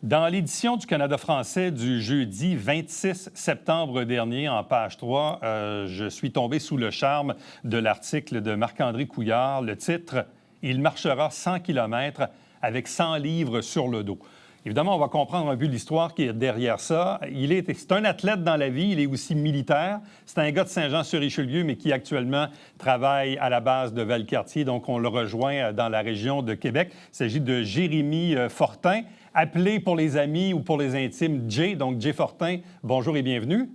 Dans l'édition du Canada français du jeudi 26 septembre dernier, en page 3, je suis tombé sous le charme de l'article de Marc-André Couillard. Le titre « Il marchera 100 km avec 100 livres sur le dos ». Évidemment, on va comprendre un peu l'histoire qui est derrière ça. C'est un athlète dans la vie, il est aussi militaire. C'est un gars de Saint-Jean-sur-Richelieu, mais qui actuellement travaille à la base de Valcartier. Donc, on le rejoint dans la région de Québec. Il s'agit de Jérémy Fortin, appelé pour les amis ou pour les intimes Jay. Donc, Jay Fortin, bonjour et bienvenue.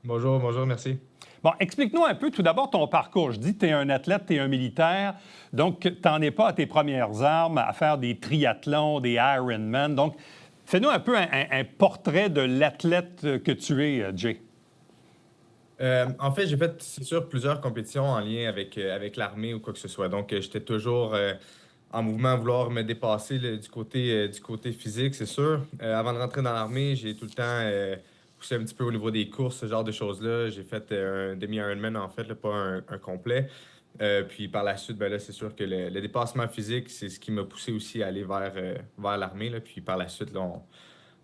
Bonjour, merci. Bon, explique-nous un peu tout d'abord ton parcours. Je dis que tu es un athlète, tu es un militaire, donc tu n'en es pas à tes premières armes, à faire des triathlons, des Ironman. Donc, fais-nous un peu un portrait de l'athlète que tu es, Jay. En fait, j'ai fait, c'est sûr, plusieurs compétitions en lien avec l'armée ou quoi que ce soit. Donc, j'étais toujours en mouvement à vouloir me dépasser du côté physique, c'est sûr. Avant de rentrer dans l'armée, j'ai tout le temps poussé un petit peu au niveau des courses, ce genre de choses-là. J'ai fait un demi-Ironman, en fait, là, pas un complet. Puis par la suite, ben là, c'est sûr que le dépassement physique, c'est ce qui m'a poussé aussi à aller vers l'armée, là. Puis par la suite, là,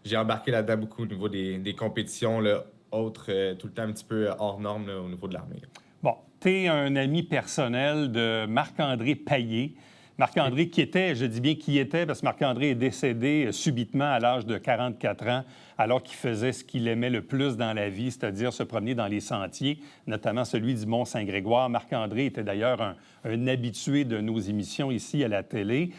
j'ai embarqué là-dedans beaucoup au niveau des compétitions là, autres, tout le temps un petit peu hors normes là, au niveau de l'armée. Bon, tu es un ami personnel de Marc-André Paillé. Marc-André qui était, je dis bien qui était, parce que Marc-André est décédé subitement à l'âge de 44 ans, alors qu'il faisait ce qu'il aimait le plus dans la vie, c'est-à-dire se promener dans les sentiers, notamment celui du Mont-Saint-Grégoire. Marc-André était d'ailleurs un habitué de nos émissions ici à la télé.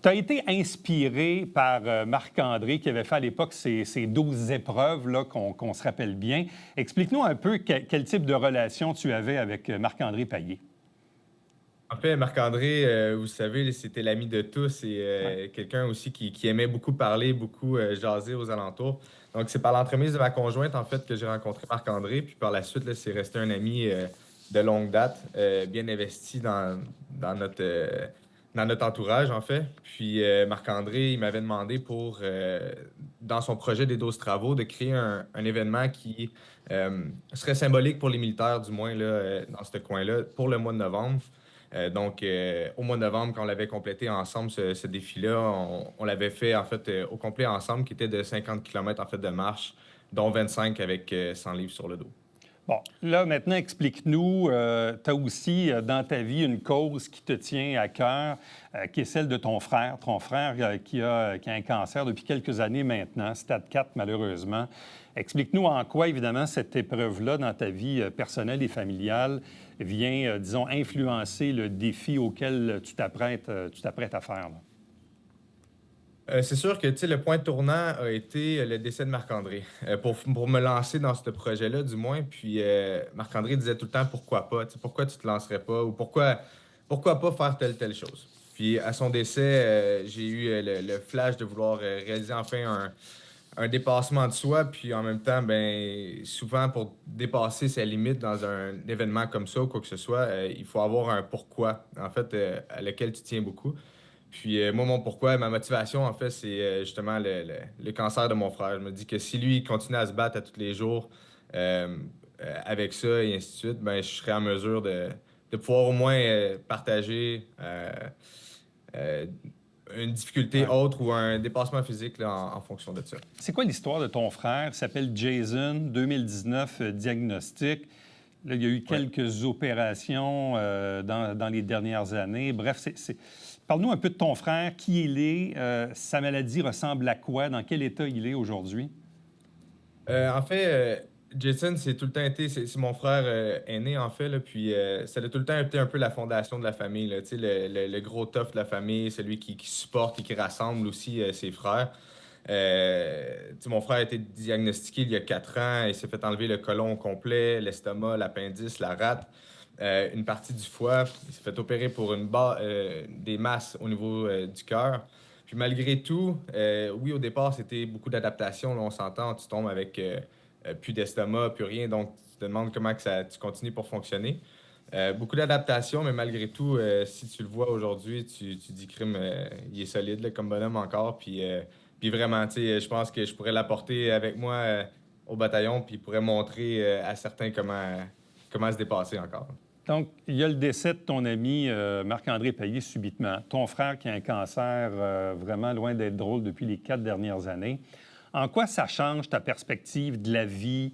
Tu as été inspiré par Marc-André qui avait fait à l'époque ces 12 épreuves là, qu'on se rappelle bien. Explique-nous un peu quel type de relation tu avais avec Marc-André Paillé. En fait, Marc-André, vous savez, c'était l'ami de tous et Ouais. quelqu'un aussi qui aimait beaucoup parler, beaucoup jaser aux alentours. Donc, c'est par l'entremise de ma conjointe, en fait, que j'ai rencontré Marc-André. Puis par la suite, là, c'est resté un ami de longue date, bien investi dans notre entourage, en fait. Puis Marc-André, il m'avait demandé dans son projet des 12 travaux, de créer un événement qui serait symbolique pour les militaires, du moins, là, dans ce coin-là, pour le mois de novembre. Donc, au mois de novembre, quand on l'avait complété ensemble, ce défi-là, on l'avait fait en fait au complet ensemble, qui était de 50 km en fait, de marche, dont 25 avec 100 livres sur le dos. Bon, là, maintenant, explique-nous, tu as aussi dans ta vie une cause qui te tient à cœur, qui est celle de ton frère. Ton frère qui a un cancer depuis quelques années maintenant, stade 4 malheureusement. Explique-nous en quoi, évidemment, cette épreuve-là dans ta vie personnelle et familiale vient, disons, influencer le défi auquel tu t'apprêtes à faire. Là. C'est sûr que tu sais, le point tournant a été le décès de Marc-André. Pour me lancer dans ce projet-là, du moins. Puis Marc-André disait tout le temps pourquoi pas, tu sais, pourquoi tu te lancerais pas ou pourquoi pas faire telle chose. Puis à son décès, j'ai eu le flash de vouloir réaliser enfin un dépassement de soi, puis en même temps, ben souvent pour dépasser ses limites dans un événement comme ça ou quoi que ce soit, il faut avoir un pourquoi, en fait, à lequel tu tiens beaucoup. Puis moi, mon pourquoi, ma motivation, en fait, c'est justement le cancer de mon frère. Je me dis que si lui il continue à se battre à tous les jours avec ça et ainsi de suite, ben je serais en mesure de pouvoir au moins partager euh, une difficulté Ouais. autre ou un dépassement physique là, en fonction de ça. C'est quoi l'histoire de ton frère? Il s'appelle Jason, 2019, diagnostic. Là, il y a eu Ouais. quelques opérations dans les dernières années. Bref, parle-nous un peu de ton frère, qui il est, sa maladie ressemble à quoi, dans quel état il est aujourd'hui? En fait, Jason, c'est tout le temps été, c'est mon frère aîné, en fait, là, puis ça a tout le temps été un peu la fondation de la famille, là, tu sais, le gros tough de la famille, celui qui supporte et qui rassemble aussi ses frères. Tu sais, mon frère a été diagnostiqué il y a 4 ans, il s'est fait enlever le côlon au complet, l'estomac, l'appendice, la rate, une partie du foie. Il s'est fait opérer pour des masses au niveau du cœur. Puis malgré tout, oui, au départ, c'était beaucoup d'adaptation. Là, on s'entend, tu tombes avec plus d'estomac, plus rien. Donc, tu te demandes comment que tu continues pour fonctionner. Beaucoup d'adaptation, mais malgré tout, si tu le vois aujourd'hui, tu dis crime, il est solide là, comme bonhomme encore. Puis vraiment, tu sais, je pense que je pourrais l'apporter avec moi au bataillon, puis il pourrait montrer à certains comment se dépasser encore. Donc, il y a le décès de ton ami Marc-André Payé subitement, ton frère qui a un cancer vraiment loin d'être drôle depuis les 4 dernières années. En quoi ça change ta perspective de la vie,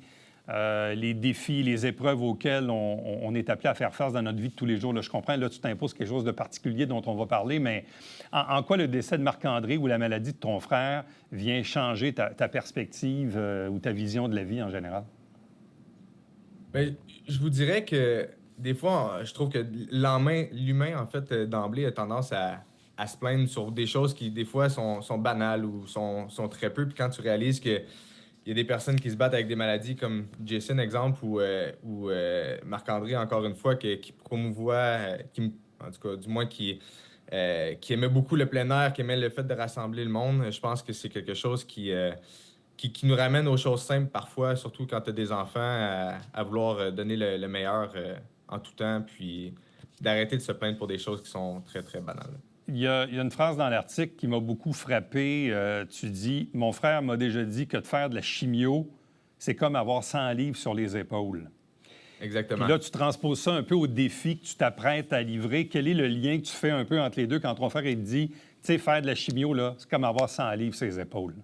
les défis, les épreuves auxquelles on est appelé à faire face dans notre vie de tous les jours? Là, je comprends, là, tu t'imposes quelque chose de particulier dont on va parler, mais en quoi le décès de Marc-André ou la maladie de ton frère vient changer ta perspective ou ta vision de la vie en général? Ben, je vous dirais que des fois, je trouve que l'humain, en fait, d'emblée, a tendance à se plaindre sur des choses qui, des fois, sont banales ou sont très peu. Puis quand tu réalises qu'il y a des personnes qui se battent avec des maladies comme Jason, exemple, ou Marc-André, encore une fois, qui promouvoit, en tout cas, du moins, qui aimait beaucoup le plein air, qui aimait le fait de rassembler le monde, je pense que c'est quelque chose qui nous ramène aux choses simples parfois, surtout quand tu as des enfants, à vouloir donner le meilleur en tout temps, puis d'arrêter de se plaindre pour des choses qui sont très, très banales. Il y a une phrase dans l'article qui m'a beaucoup frappé. Tu dis, mon frère m'a déjà dit que de faire de la chimio, c'est comme avoir 100 livres sur les épaules. Exactement. Puis là, tu transposes ça un peu au défi que tu t'apprêtes à livrer. Quel est le lien que tu fais un peu entre les deux quand ton frère il te dit, tu sais, faire de la chimio, là, c'est comme avoir 100 livres sur les épaules?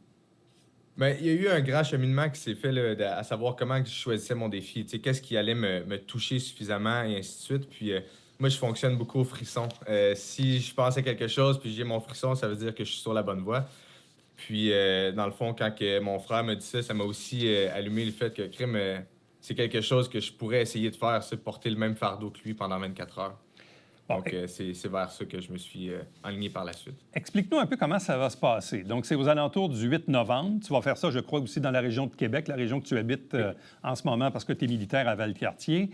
Ben, il y a eu un grand cheminement qui s'est fait là, à savoir comment je choisissais mon défi. Tu sais, qu'est-ce qui allait me toucher suffisamment et ainsi de suite. Puis moi, je fonctionne beaucoup au frisson. Si je pense à quelque chose puis j'ai mon frisson, ça veut dire que je suis sur la bonne voie. Puis dans le fond, quand que mon frère me dit ça, ça m'a aussi allumé le fait que crime, c'est quelque chose que je pourrais essayer de faire, c'est porter le même fardeau que lui pendant 24 heures. Bon, Donc, c'est vers ça que je me suis aligné par la suite. explique-nous un peu comment ça va se passer. Donc, c'est aux alentours du 8 novembre. Tu vas faire ça, je crois, aussi dans la région de Québec, la région que tu habites en ce moment parce que tu es militaire à Valcartier.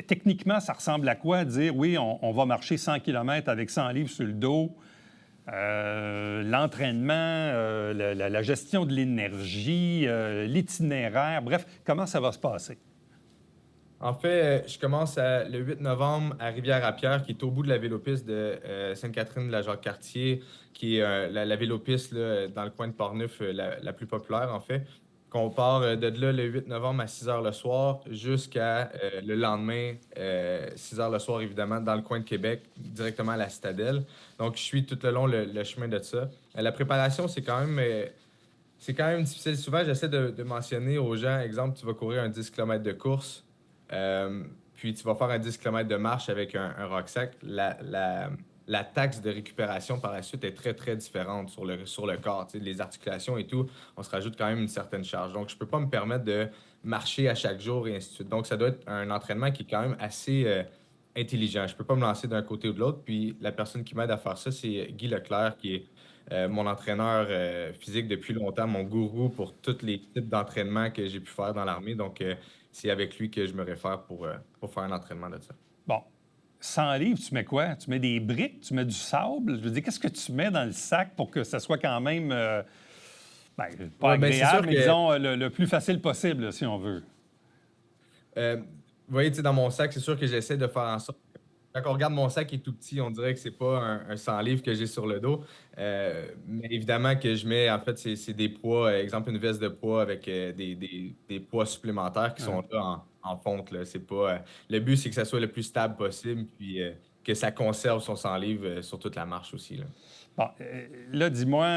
Techniquement, ça ressemble à quoi? Dire, oui, on va marcher 100 km avec 100 livres sur le dos. L'entraînement, la gestion de l'énergie, l'itinéraire. Bref, comment ça va se passer? En fait, je commence le 8 novembre à Rivière-à-Pierre, qui est au bout de la vélopiste de Sainte-Catherine de la Jacques-Cartier, qui est la vélopiste là, dans le coin de Portneuf, la plus populaire, en fait. Qu'on part de là le 8 novembre à 6 heures le soir jusqu'à le lendemain, 6 heures le soir, évidemment, dans le coin de Québec, directement à la Citadelle. Donc, je suis tout le long le chemin de ça. La préparation, c'est quand même difficile. Souvent, j'essaie de mentionner aux gens, exemple, tu vas courir un 10 km de course. Puis tu vas faire un 10 km de marche avec un rucksack. La taxe de récupération par la suite est très, très différente sur le corps. Tu sais, les articulations et tout, on se rajoute quand même une certaine charge. Donc, je ne peux pas me permettre de marcher à chaque jour et ainsi de suite. Donc, ça doit être un entraînement qui est quand même assez intelligent. Je ne peux pas me lancer d'un côté ou de l'autre. Puis, la personne qui m'aide à faire ça, c'est Guy Leclerc, qui est mon entraîneur physique depuis longtemps, mon gourou pour tous les types d'entraînement que j'ai pu faire dans l'armée. Donc, c'est avec lui que je me réfère pour faire un entraînement de ça. Bon, 100 livres, tu mets quoi? Tu mets des briques? Tu mets du sable? Je veux dire, qu'est-ce que tu mets dans le sac pour que ça soit quand même, pas Ouais, ben, c'est sûr agréable, mais que, disons le plus facile possible, là, si on veut? vous voyez, tu sais, dans mon sac, c'est sûr que j'essaie de faire en sorte. Quand on regarde mon sac qui est tout petit, on dirait que c'est pas un 100 livres que j'ai sur le dos. Mais évidemment que je mets, en fait, c'est des poids, exemple une veste de poids avec des poids supplémentaires qui sont Ouais. là en fonte, là. C'est pas, le but, c'est que ça soit le plus stable possible, puis que ça conserve son 100 livres sur toute la marche aussi, là. Bon, là, dis-moi,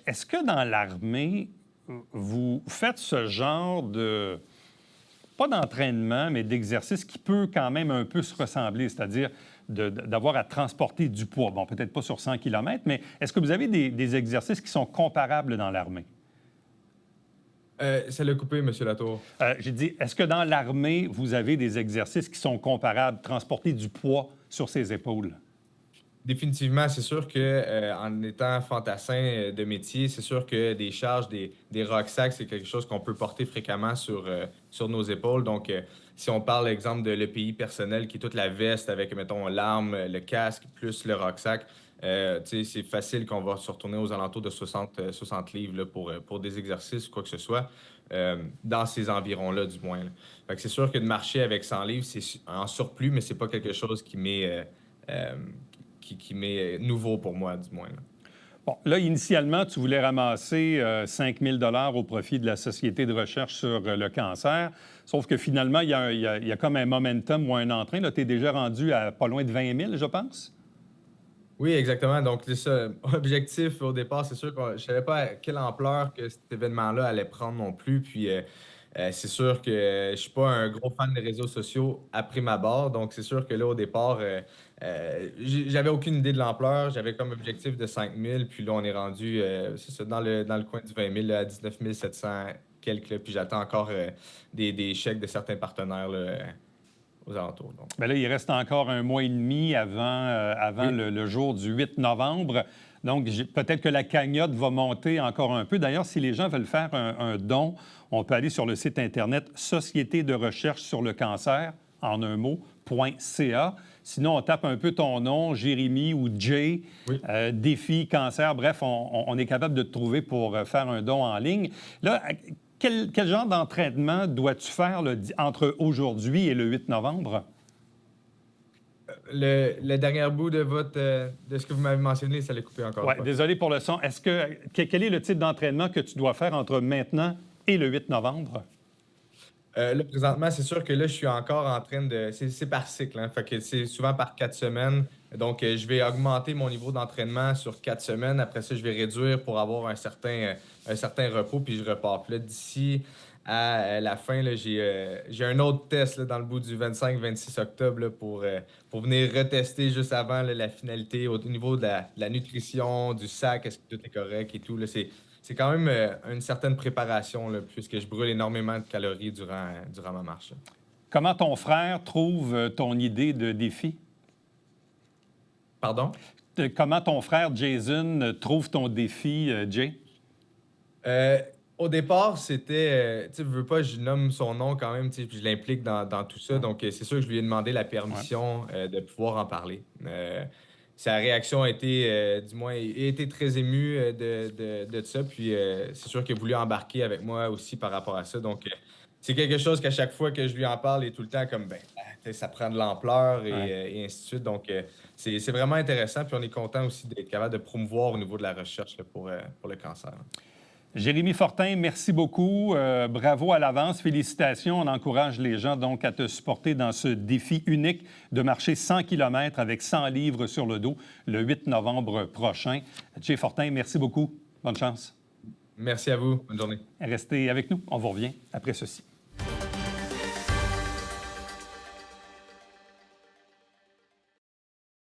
est-ce que dans l'armée, vous faites ce genre de, pas d'entraînement, mais d'exercice qui peut quand même un peu se ressembler, c'est-à-dire d'avoir à transporter du poids? Bon, peut-être pas sur 100 km, mais est-ce que vous avez des exercices qui sont comparables dans l'armée? Ça l'a coupé, Monsieur Latour. J'ai dit, est-ce que dans l'armée, vous avez des exercices qui sont comparables, transporter du poids sur ses épaules? Définitivement, c'est sûr que en étant fantassin de métier, c'est sûr que des charges, des rucksacks, c'est quelque chose qu'on peut porter fréquemment sur nos épaules. Donc, si on parle, exemple, de l'EPI personnel, qui est toute la veste avec, mettons, l'arme, le casque, plus le rucksack, tu sais, c'est facile qu'on va se retourner aux alentours de 60 livres là, pour des exercices ou quoi que ce soit, dans ces environs-là, du moins, là. Fait que c'est sûr que de marcher avec 100 livres, c'est en surplus, mais c'est pas quelque chose qui m'est nouveau pour moi, du moins, là. Bon, là, initialement, tu voulais ramasser 5 000 au profit de la Société de recherche sur le cancer. Sauf que finalement, il y a comme un momentum ou un entrain. Là, tu es déjà rendu à pas loin de 20 000, je pense. Oui, exactement. Donc, c'est ça. Objectif au départ, c'est sûr que je ne savais pas quelle ampleur que cet événement-là allait prendre non plus. Puis, c'est sûr que je ne suis pas un gros fan des réseaux sociaux à prime abord. Donc, c'est sûr que là, au départ, j'avais aucune idée de l'ampleur. J'avais comme objectif de 5 000. Puis là, on est rendu c'est ça, dans le coin du 20 000, là, à 19 700 quelques. Là. Puis j'attends encore des chèques de certains partenaires là, aux alentours. Donc. Bien là, il reste encore un mois et demi avant Oui. le jour du 8 novembre. Donc, peut-être que la cagnotte va monter encore un peu. D'ailleurs, si les gens veulent faire un don, on peut aller sur le site Internet Société de recherche sur le cancer, en un mot, .ca. Sinon, on tape un peu ton nom, Jérémy ou Jay, Oui. défi cancer. Bref, on est capable de te trouver pour faire un don en ligne. Là, quel genre d'entraînement dois-tu faire là, entre aujourd'hui et le 8 novembre? Le dernier bout de de ce que vous m'avez mentionné, ça l'a coupé encore Oui, une fois. désolé pour le son. Quel est le type d'entraînement que tu dois faire entre maintenant et le 8 novembre? Là, présentement, c'est sûr que là, je suis encore en train de. C'est par cycle, hein. Fait que c'est souvent par 4 semaines. Donc, je vais augmenter mon niveau d'entraînement sur 4 semaines. Après ça, je vais réduire pour avoir un certain repos, puis je repars. Puis là, d'ici à la fin, là, j'ai un autre test là, dans le bout du 25-26 octobre là, pour venir retester juste avant là, la finalité au niveau de la nutrition, du sac, est-ce que tout est correct et tout. Là, c'est quand même une certaine préparation, là, puisque je brûle énormément de calories durant ma marche. Comment ton frère trouve ton idée de défi? Pardon? Comment ton frère Jason trouve ton défi, Jay? Euh, Au départ, c'était, tu sais, veux pas, je nomme son nom quand même, tu sais, puis je l'implique dans tout ça. Donc, c'est sûr que je lui ai demandé la Ouais. permission de pouvoir en parler. Sa réaction a été, du moins, il a été très ému de ça. Puis, c'est sûr qu'il a voulu embarquer avec moi aussi par rapport à ça. Donc, c'est quelque chose qu'à chaque fois que je lui en parle, il est tout le temps comme, ben, tu sais, ça prend de l'ampleur Ouais. et ainsi de suite. Donc, c'est vraiment intéressant. Puis, on est content aussi d'être capable de promouvoir au niveau de la recherche là, pour le cancer. Jérémy Fortin, merci beaucoup. Bravo à l'avance. Félicitations. On encourage les gens donc à te supporter dans ce défi unique de marcher 100 km avec 100 livres sur le dos le 8 novembre prochain. Jay Fortin, merci beaucoup. Bonne chance. Merci à vous. Bonne journée. Restez avec nous. On vous revient après ceci.